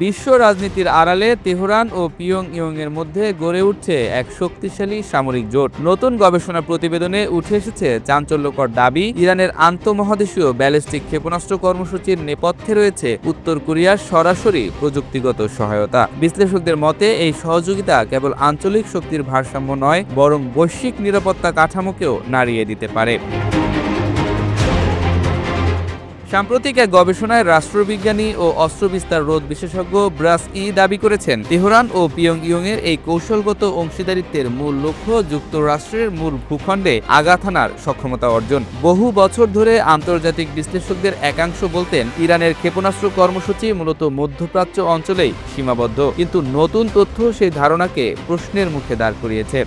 বিশ্ব রাজনীতির আড়ালে তেহরান ও পিয়ংইয়ং এর মধ্যে গড়ে উঠছে এক শক্তিশালী সামরিক জোট। নতুন গবেষণা প্রতিবেদনে উঠে এসেছে চাঞ্চল্যকর দাবি, ইরানের আন্তঃমহাদেশীয় ব্যালিস্টিক ক্ষেপণাস্ত্র কর্মসূচির নেপথ্যে রয়েছে উত্তর কোরিয়ার সরাসরি প্রযুক্তিগত সহায়তা। বিশ্লেষকদের মতে এই সহযোগিতা কেবল আঞ্চলিক শক্তির ভারসাম্য নয়, বরং বৈশ্বিক নিরাপত্তা কাঠামোকেও নাড়িয়ে দিতে পারে। সাম্প্রতিক এক গবেষণায় রাষ্ট্রবিজ্ঞানী ও অস্ত্র বিস্তার রোধ বিশেষজ্ঞ ব্রাস-ই দাবি করেছেন, তেহরান ও পিয়ংইয়ংয়ের এই কৌশলগত অংশীদারিত্বের মূল লক্ষ্য যুক্তরাষ্ট্রের মূল ভূখণ্ডে আঘাত হানার সক্ষমতা অর্জন। বহু বছর ধরে আন্তর্জাতিক বিশ্লেষকদের একাংশ বলতেন, ইরানের ক্ষেপণাস্ত্র কর্মসূচি মূলত মধ্যপ্রাচ্য অঞ্চলেই সীমাবদ্ধ, কিন্তু নতুন তথ্য সেই ধারণাকে প্রশ্নের মুখে দাঁড় করিয়েছে।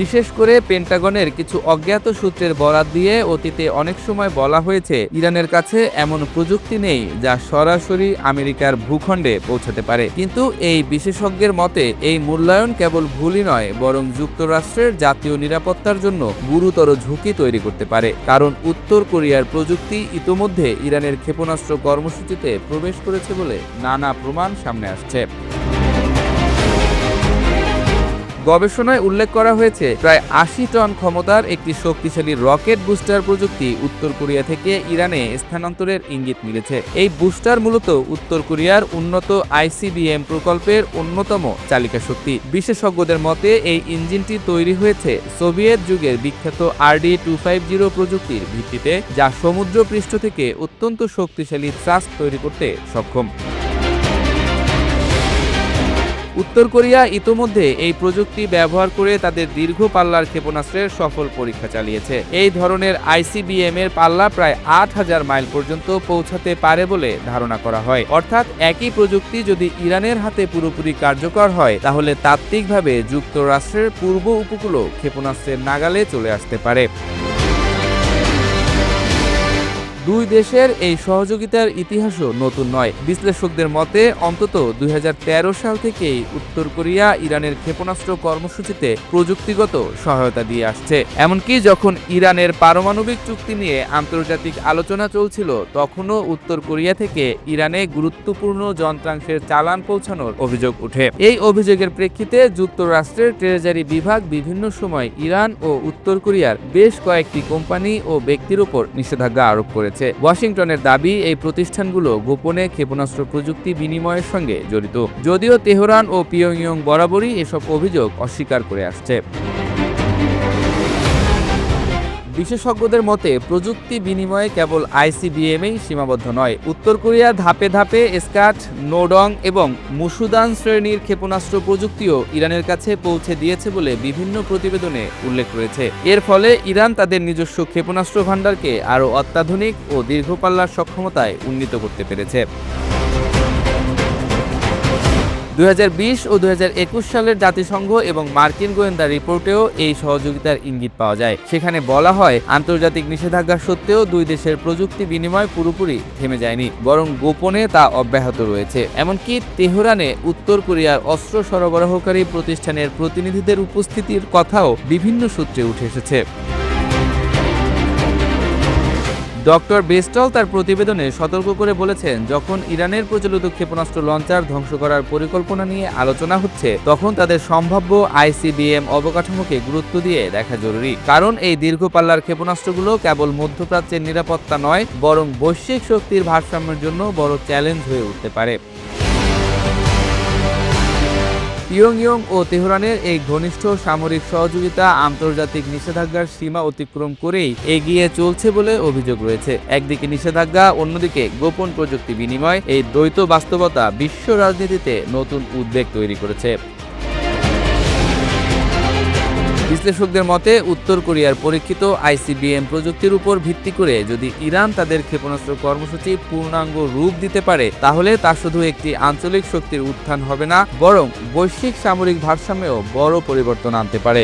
বিশেষ করে পেন্টাগনের কিছু অজ্ঞাত সূত্রের বরাত দিয়ে অতীতে অনেক সময় বলা হয়েছে, ইরানের কাছে এমন প্রযুক্তি নেই যা সরাসরি আমেরিকার ভূখণ্ডে পৌঁছাতে পারে। কিন্তু এই বিশেষজ্ঞের মতে এই মূল্যায়ন কেবল ভুলই নয়, বরং যুক্তরাষ্ট্রের জাতীয় নিরাপত্তার জন্য গুরুতর ঝুঁকি তৈরি করতে পারে। কারণ উত্তর কোরিয়ার প্রযুক্তি ইতোমধ্যে ইরানের ক্ষেপণাস্ত্র কর্মসূচিতে প্রবেশ করেছে বলে নানা প্রমাণ সামনে আসছে। গবেষণায় উল্লেখ করা হয়েছে, প্রায় ৮০ টন ক্ষমতার একটি শক্তিশালী রকেট বুস্টার প্রযুক্তি উত্তর কোরিয়া থেকে ইরানে স্থানান্তরের ইঙ্গিত মিলেছে। এই বুস্টার মূলত উত্তর কোরিয়ার উন্নত ICBM প্রকল্পের অন্যতম চালিকা শক্তি। বিশেষজ্ঞদের মতে এই ইঞ্জিনটি তৈরি হয়েছে সোভিয়েত যুগের বিখ্যাত RD-250 প্রযুক্তির ভিত্তিতে, যা সমুদ্র পৃষ্ঠ থেকে অত্যন্ত শক্তিশালী থ্রাস্ট তৈরি করতে সক্ষম। উত্তর কোরিয়া ইতোমধ্যে এই প্রযুক্তি ব্যবহার করে তাদের দীর্ঘ পাল্লার ক্ষেপণাস্ত্রের সফল পরীক্ষা চালিয়েছে। এই ধরনের ICBM এর পাল্লা প্রায় ৮,০০০ মাইল পর্যন্ত পৌঁছাতে পারে বলে ধারণা করা হয়। অর্থাৎ একই প্রযুক্তি যদি ইরানের হাতে পুরোপুরি কার্যকর হয়, তাহলে তাত্ত্বিকভাবে যুক্তরাষ্ট্রের পূর্ব উপকূলও ক্ষেপণাস্ত্রের নাগালে চলে আসতে পারে। দুই দেশের এই সহযোগিতার ইতিহাসও নতুন নয়। বিশ্লেষকদের মতে অন্তত ২০১৩ সাল থেকেই উত্তর কোরিয়া ইরানের ক্ষেপণাস্ত্র কর্মসূচিতে প্রযুক্তিগত সহায়তা দিয়ে আসছে। এমনকি যখন ইরানের পারমাণবিক চুক্তি নিয়ে আন্তর্জাতিক আলোচনা চলছিল, তখনও উত্তর কোরিয়া থেকে ইরানে গুরুত্বপূর্ণ যন্ত্রাংশের চালান পৌঁছানোর অভিযোগ ওঠে। এই অভিযোগের প্রেক্ষিতে যুক্তরাষ্ট্রের ট্রেজারি বিভাগ বিভিন্ন সময় ইরান ও উত্তর কোরিয়ার বেশ কয়েকটি কোম্পানি ও ব্যক্তির উপর নিষেধাজ্ঞা আরোপ করেছে। ওয়াশিংটনের দাবি, এই প্রতিষ্ঠানগুলো গোপনে ক্ষেপণাস্ত্র প্রযুক্তি বিনিময়ের সঙ্গে জড়িত, যদিও তেহরান ও পিয়ংইয়ং বরাবরই এসব অভিযোগ অস্বীকার করে আসছে। বিশেষজ্ঞদের মতে প্রযুক্তি বিনিময়ে কেবল ICBM-এই সীমাবদ্ধ নয়। উত্তর কোরিয়া ধাপে ধাপে স্কাট, নোডং এবং মুসুদান শ্রেণীর ক্ষেপণাস্ত্র প্রযুক্তিও ইরানের কাছে পৌঁছে দিয়েছে বলে বিভিন্ন প্রতিবেদনে উল্লেখ রয়েছে। এর ফলে ইরান তাদের নিজস্ব ক্ষেপণাস্ত্র ভাণ্ডারকে আরও অত্যাধুনিক ও দীর্ঘপাল্লার সক্ষমতায় উন্নীত করতে পেরেছে। ২০২০ ও ২০২১ সালের জাতিসংঘ এবং মার্কিন গোয়েন্দা রিপোর্টেও এই সহযোগিতার ইঙ্গিত পাওয়া যায়। সেখানে বলা হয়, আন্তর্জাতিক নিষেধাজ্ঞা সত্ত্বেও দুই দেশের প্রযুক্তি বিনিময় পুরোপুরি থেমে যায়নি, বরং গোপনে তা অব্যাহত রয়েছে। এমনকি তেহরানে উত্তর কোরিয়ার অস্ত্র সরবরাহকারী প্রতিষ্ঠানের প্রতিনিধিদের উপস্থিতির কথাও বিভিন্ন সূত্রে উঠে এসেছে। ডক্টর বেস্টল তার প্রতিবেদনে সতর্ক করে বলেছেন, যখন ইরানের প্রচলিত ক্ষেপণাস্ত্র লঞ্চার ধ্বংস করার পরিকল্পনা নিয়ে আলোচনা হচ্ছে, তখন তাদের সম্ভাব্য ICBM অবকাঠামোকে গুরুত্ব দিয়ে দেখা জরুরি। কারণ এই দীর্ঘ পাল্লার ক্ষেপণাস্ত্রগুলো কেবল মধ্যপ্রাচ্যের নিরাপত্তা নয়, বরং বৈশ্বিক শক্তির ভারসাম্যের জন্য বড় চ্যালেঞ্জ হয়ে উঠতে পারে। পিয়ংইয়ং ও তেহরানের এই ঘনিষ্ঠ সামরিক সহযোগিতা আন্তর্জাতিক নিষেধাজ্ঞার সীমা অতিক্রম করেই এগিয়ে চলছে বলে অভিযোগ রয়েছে। একদিকে নিষেধাজ্ঞা, অন্যদিকে গোপন প্রযুক্তি বিনিময়, এই দ্বৈত বাস্তবতা বিশ্ব রাজনীতিতে নতুন উদ্বেগ তৈরি করেছে। বিশ্লেষকদের মতে উত্তর কোরিয়ার পরীক্ষিত ICBM প্রযুক্তির উপর ভিত্তি করে যদি ইরান তাদের ক্ষেপণাস্ত্র কর্মসূচি পূর্ণাঙ্গ রূপ দিতে পারে, তাহলে তা শুধু একটি আঞ্চলিক শক্তির উত্থান হবে না, বরং বৈশ্বিক সামরিক ভারসাম্যেও বড় পরিবর্তন আনতে পারে।